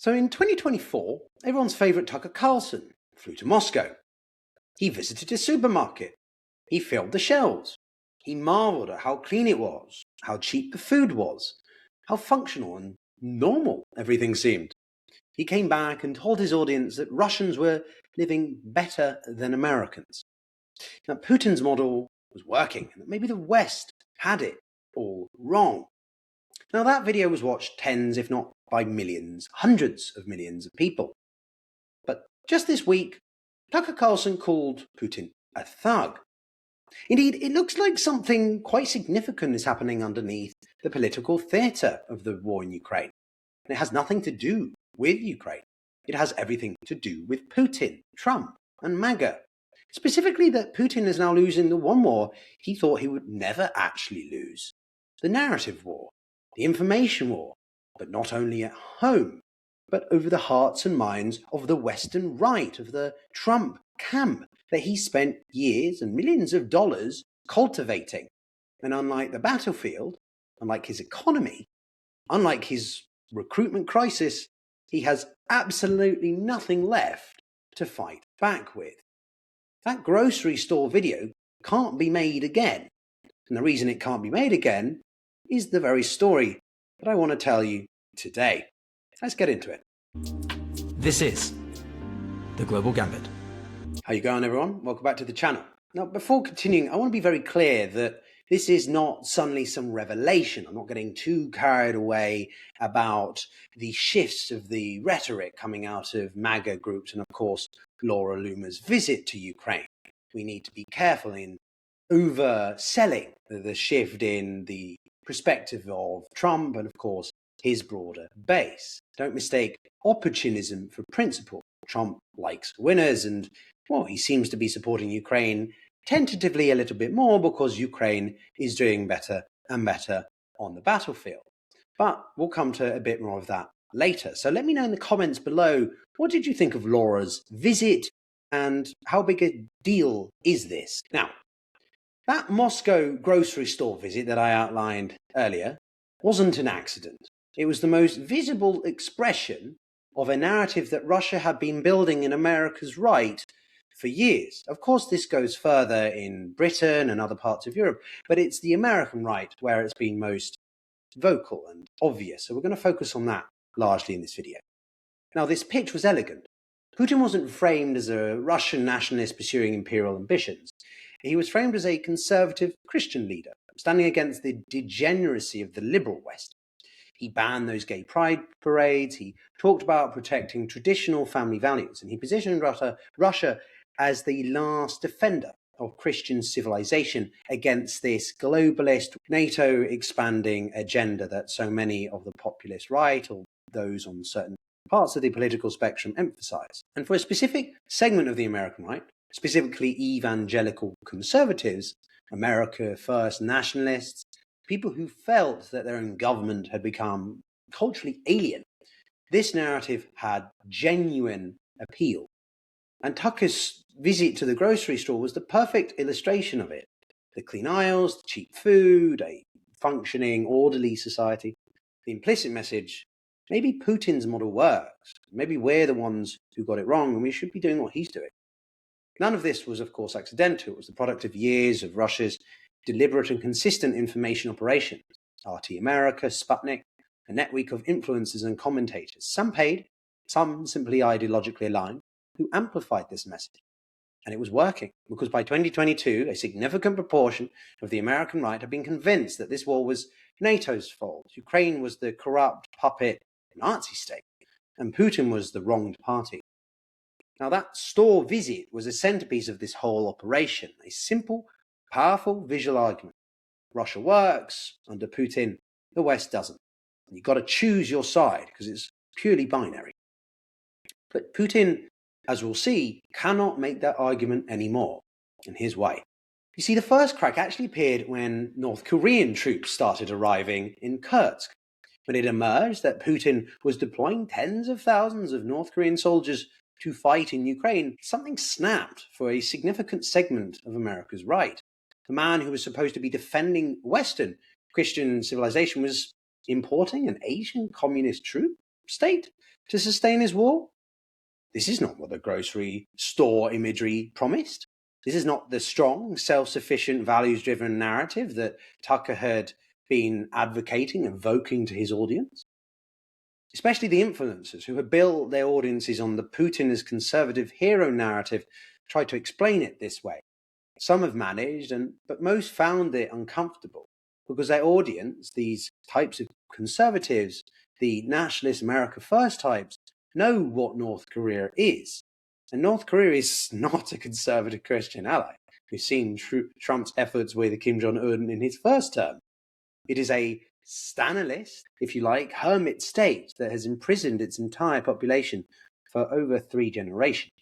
So in 2024, everyone's favourite Tucker Carlson flew to Moscow. He visited a supermarket. He filled the shelves. He marvelled at how clean it was, how cheap the food was, how functional and normal everything seemed. He came back and told his audience that Russians were living better than Americans. Now, Putin's model was working, and that maybe the West had it all wrong. Now, that video was watched tens, if not by millions, hundreds of millions of people. But just this week, Tucker Carlson called Putin a thug. Indeed, it looks like something quite significant is happening underneath the political theatre of the war in Ukraine. And it has nothing to do with Ukraine. It has everything to do with Putin, Trump, and MAGA. Specifically that Putin is now losing the one war he thought he would never actually lose. The narrative war, the information war, but not only at home, but over the hearts and minds of the Western right, of the Trump camp that he spent years and millions of dollars cultivating. And unlike the battlefield, unlike his economy, unlike his recruitment crisis, he has absolutely nothing left to fight back with. That grocery store video can't be made again. And the reason it can't be made again is the very story that I want to tell you today. Let's get into it. This is The Global Gambit. How you going, everyone? Welcome back to the channel. Now, before continuing, I want to be very clear that this is not suddenly some revelation. I'm not getting too carried away about the shifts of the rhetoric coming out of MAGA groups and, of course, Laura Loomer's visit to Ukraine. We need to be careful in overselling the shift in the perspective of Trump and, of course, his broader base. Don't mistake opportunism for principle. Trump likes winners and, well, he seems to be supporting Ukraine tentatively a little bit more because Ukraine is doing better and better on the battlefield. But we'll come to a bit more of that later. So let me know in the comments below, what did you think of Laura's visit and how big a deal is this? Now, that Moscow grocery store visit that I outlined earlier wasn't an accident. It was the most visible expression of a narrative that Russia had been building in America's right for years. Of course, this goes further in Britain and other parts of Europe, but it's the American right where it's been most vocal and obvious. So we're going to focus on that largely in this video. Now, this pitch was elegant. Putin wasn't framed as a Russian nationalist pursuing imperial ambitions. He was framed as a conservative Christian leader, standing against the degeneracy of the liberal West. He banned those gay pride parades, he talked about protecting traditional family values, and he positioned Russia as the last defender of Christian civilization against this globalist NATO expanding agenda that so many of the populist right or those on certain parts of the political spectrum emphasize. And for a specific segment of the American right, specifically evangelical conservatives, America First nationalists, people who felt that their own government had become culturally alien, this narrative had genuine appeal. And Tucker's visit to the grocery store was the perfect illustration of it. The clean aisles, the cheap food, a functioning, orderly society. The implicit message, maybe Putin's model works. Maybe we're the ones who got it wrong and we should be doing what he's doing. None of this was, of course, accidental. It was the product of years of Russia's deliberate and consistent information operations. RT America, Sputnik, a network of influencers and commentators, some paid, some simply ideologically aligned, who amplified this message. And it was working, because by 2022, a significant proportion of the American right had been convinced that this war was NATO's fault. Ukraine was the corrupt puppet Nazi state, and Putin was the wronged party. Now, that store visit was a centerpiece of this whole operation, a simple, powerful visual argument. Russia works under Putin, the West doesn't. You've got to choose your side because it's purely binary. But Putin, as we'll see, cannot make that argument anymore. And here's why. You see, the first crack actually appeared when North Korean troops started arriving in Kursk. When it emerged that Putin was deploying tens of thousands of North Korean soldiers to fight in Ukraine, something snapped for a significant segment of America's right. The man who was supposed to be defending Western Christian civilization was importing an Asian communist troop. state to sustain his war? This is not what the grocery store imagery promised. This is not the strong, self-sufficient, values-driven narrative that Tucker had been advocating, evoking to his audience. Especially the influencers who have built their audiences on the Putin as conservative hero narrative try to explain it this way. Some have managed, but most found it uncomfortable because their audience, these types of conservatives, the nationalist America First types, know what North Korea is. And North Korea is not a conservative Christian ally. We've seen Trump's efforts with Kim Jong-un in his first term. It is a Stalinist, if you like, hermit state that has imprisoned its entire population for over 3 generations.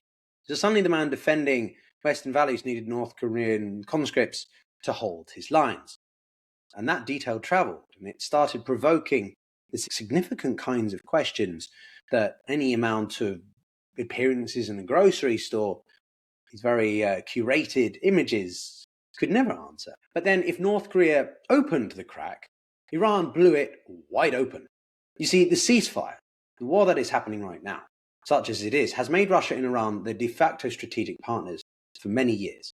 So suddenly the man defending Western values needed North Korean conscripts to hold his lines. And that detail traveled, and it started provoking the significant kinds of questions that any amount of appearances in a grocery store, these very curated images, could never answer. But then if North Korea opened the crack, Iran blew it wide open. You see, the ceasefire, the war that is happening right now, such as it is, has made Russia and Iran the de facto strategic partners for many years.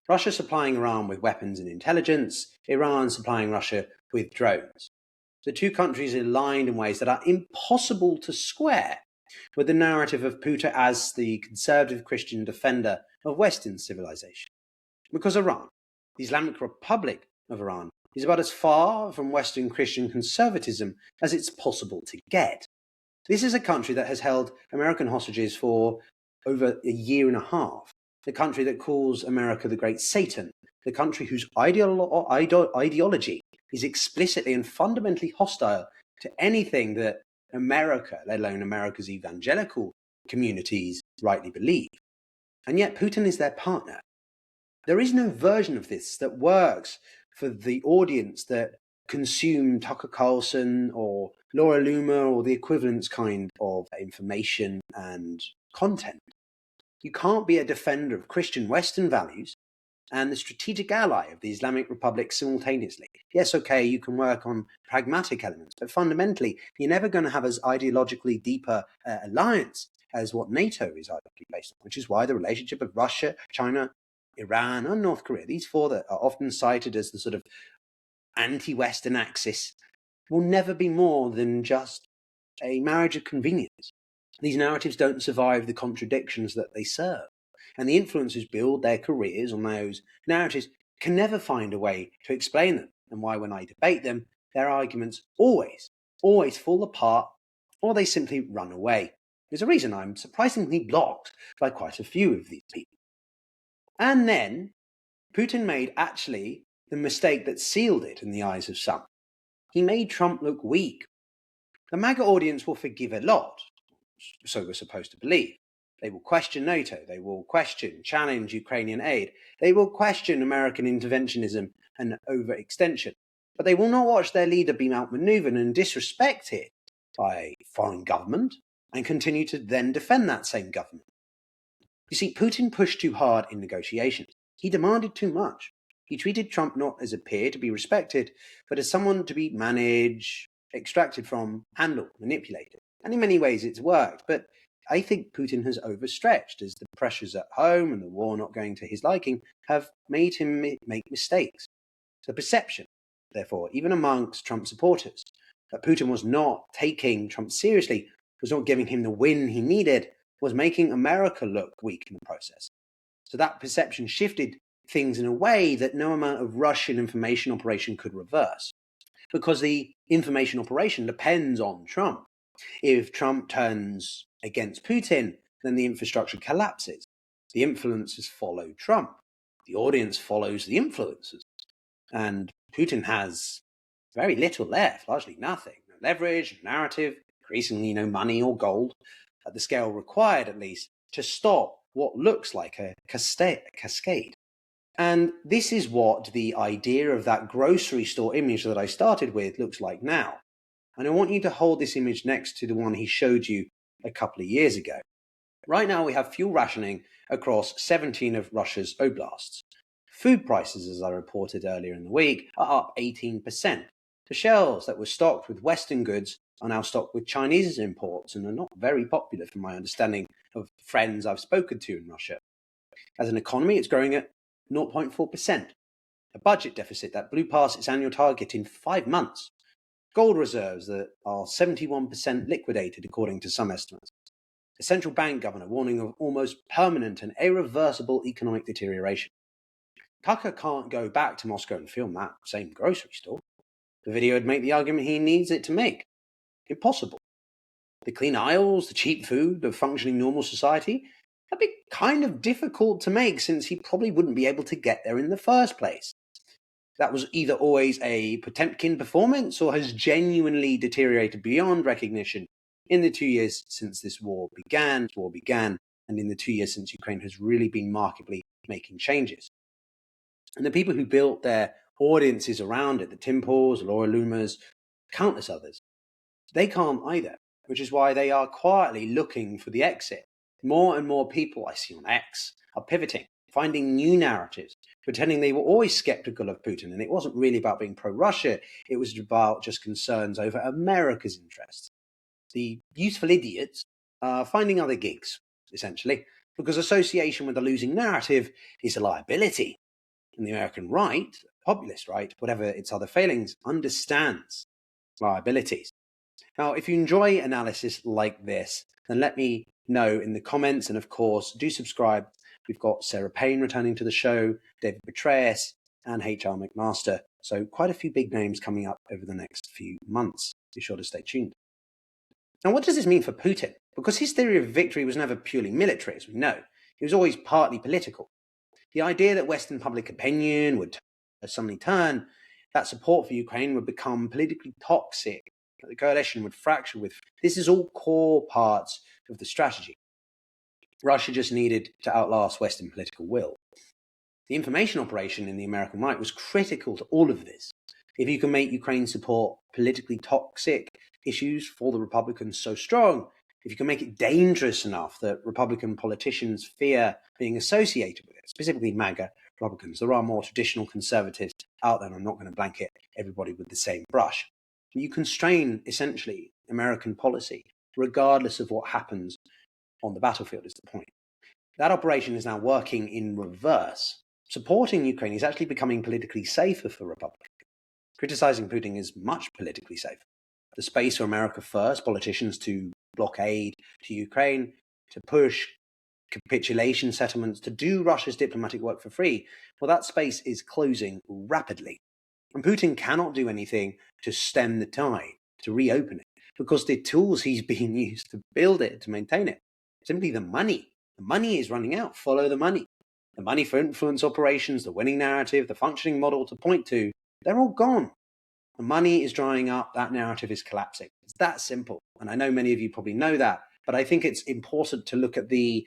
Russia supplying Iran with weapons and intelligence, Iran supplying Russia with drones. The two countries are aligned in ways that are impossible to square with the narrative of Pyotr as the conservative Christian defender of Western civilization. Because Iran, the Islamic Republic of Iran, is about as far from Western Christian conservatism as it's possible to get. This is a country that has held American hostages for over a year and a half, the country that calls America the Great Satan, the country whose ideology is explicitly and fundamentally hostile to anything that America, let alone America's evangelical communities, rightly believe. And yet Putin is their partner. There is no version of this that works for the audience that consume Tucker Carlson or Laura Loomer or the equivalent kind of information and content. You can't be a defender of Christian Western values and the strategic ally of the Islamic Republic simultaneously. Yes, okay, you can work on pragmatic elements, but fundamentally, you're never going to have as ideologically deeper alliance as what NATO is ideologically based on, which is why the relationship of Russia, China, Iran, and North Korea, these four that are often cited as the sort of anti-Western axis, will never be more than just a marriage of convenience. These narratives don't survive the contradictions that they serve. And the influencers build their careers on those narratives can never find a way to explain them. And why when I debate them, their arguments always fall apart, or they simply run away. There's a reason I'm surprisingly blocked by quite a few of these people. And then Putin made actually the mistake that sealed it in the eyes of some. He made Trump look weak. The MAGA audience will forgive a lot, so we're supposed to believe. They will question NATO, they will challenge Ukrainian aid, they will question American interventionism and overextension, but they will not watch their leader be outmaneuvered and disrespected by a foreign government and continue to then defend that same government. You see, Putin pushed too hard in negotiations. He demanded too much. He treated Trump not as a peer to be respected, but as someone to be managed, extracted from, handled, manipulated. And in many ways it's worked, but I think Putin has overstretched as the pressures at home and the war not going to his liking have made him make mistakes. The perception, therefore, even amongst Trump supporters, that Putin was not taking Trump seriously, was not giving him the win he needed, was making America look weak in the process. So that perception shifted things in a way that no amount of Russian information operation could reverse, because the information operation depends on Trump. If Trump turns against Putin, then the infrastructure collapses. The influencers follow Trump. The audience follows the influencers. And Putin has very little left, largely nothing. No leverage, narrative, increasingly no money or gold, at the scale required at least, to stop what looks like a cascade. And this is what the idea of that grocery store image that I started with looks like now. And I want you to hold this image next to the one he showed you a couple of years ago. Right now we have fuel rationing across 17 of Russia's oblasts. Food prices, as I reported earlier in the week, are up 18%. The shelves that were stocked with Western goods are now stocked with Chinese imports and are not very popular from my understanding of friends I've spoken to in Russia. As an economy, it's growing at 0.4%, a budget deficit that blew past its annual target in 5 months, gold reserves that are 71% liquidated according to some estimates, a central bank governor warning of almost permanent and irreversible economic deterioration. Tucker can't go back to Moscow and film that same grocery store. The video would make the argument he needs it to make. Impossible. The clean aisles, the cheap food, the functioning normal society, that'd be kind of difficult to make since he probably wouldn't be able to get there in the first place. That was either always a Potemkin performance or has genuinely deteriorated beyond recognition in the 2 years since this war began, and in the 2 years since Ukraine has really been markedly making changes. And the people who built their audiences around it, the Tim Pauls, Laura Loomers, countless others, they can't either, which is why they are quietly looking for the exit. More and more people I see on X are pivoting, finding new narratives, pretending they were always skeptical of Putin, and it wasn't really about being pro-Russia, it was about just concerns over America's interests. The useful idiots are finding other gigs, essentially, because association with the losing narrative is a liability. And the American right, populist right, whatever its other failings, understands liabilities. Now, if you enjoy analysis like this, then let me know in the comments, and of course, do subscribe. We've got Sarah Payne returning to the show, David Petraeus, and H.R. McMaster. So quite a few big names coming up over the next few months. Be sure to stay tuned. Now, what does this mean for Putin? Because his theory of victory was never purely military, as we know. It was always partly political. The idea that Western public opinion would suddenly turn, that support for Ukraine would become politically toxic, that the coalition would fracture with. This is all core parts of the strategy. Russia just needed to outlast Western political will. The information operation in the American right was critical to all of this. If you can make Ukraine support politically toxic issues for the Republicans so strong, if you can make it dangerous enough that Republican politicians fear being associated with it, specifically MAGA Republicans, there are more traditional conservatives out there, and I'm not going to blanket everybody with the same brush. You constrain, essentially, American policy, regardless of what happens on the battlefield, is the point. That operation is now working in reverse. Supporting Ukraine is actually becoming politically safer for Republicans. Criticizing Putin is much politically safer. The space for America First politicians to blockade to Ukraine, to push capitulation settlements, to do Russia's diplomatic work for free, well, that space is closing rapidly. And Putin cannot do anything to stem the tide, to reopen it, because the tools he's being used to build it, to maintain it, simply the money. The money is running out. Follow the money. The money for influence operations, the winning narrative, the functioning model to point to, they're all gone. The money is drying up. That narrative is collapsing. It's that simple. And I know many of you probably know that, but I think it's important to look at the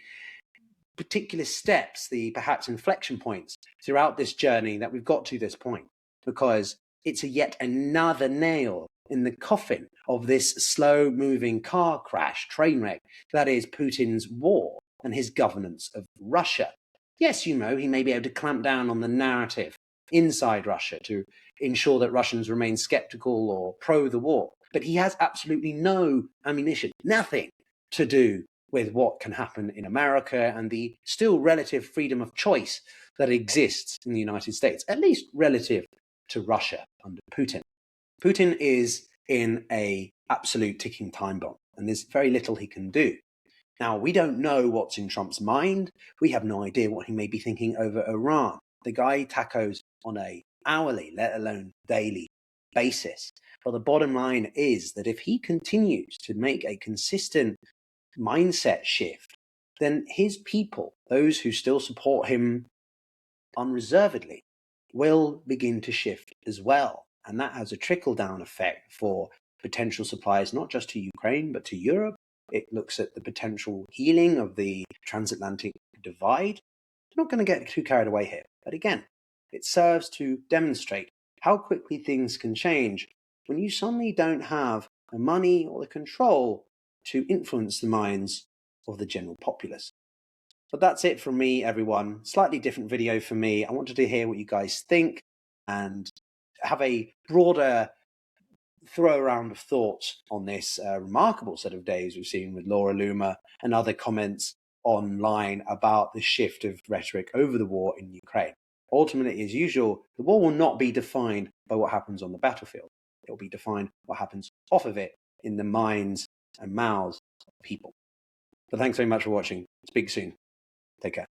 particular steps, the perhaps inflection points throughout this journey that we've got to this point, because it's yet another nail in the coffin of this slow-moving car crash, train wreck, that is Putin's war and his governance of Russia. Yes, you know, he may be able to clamp down on the narrative inside Russia to ensure that Russians remain skeptical or pro the war, but he has absolutely no ammunition, nothing to do with what can happen in America and the still relative freedom of choice that exists in the United States, at least relative to Russia under Putin. Putin is in an absolute ticking time bomb, and there's very little he can do. Now, we don't know what's in Trump's mind. We have no idea what he may be thinking over Iran. The guy tacos on a hourly, let alone daily basis. But the bottom line is that if he continues to make a consistent mindset shift, then his people, those who still support him unreservedly, will begin to shift as well. And that has a trickle-down effect for potential supplies, not just to Ukraine, but to Europe. It looks at the potential healing of the transatlantic divide. I'm not going to get too carried away here. But again, it serves to demonstrate how quickly things can change when you suddenly don't have the money or the control to influence the minds of the general populace. But that's it from me, everyone. Slightly different video for me. I wanted to hear what you guys think and have a broader throw around of thoughts on this remarkable set of days we've seen with Laura Loomer and other comments online about the shift of rhetoric over the war in Ukraine. Ultimately, as usual, the war will not be defined by what happens on the battlefield. It will be defined what happens off of it in the minds and mouths of people. But thanks very much for watching. Speak soon. Take care.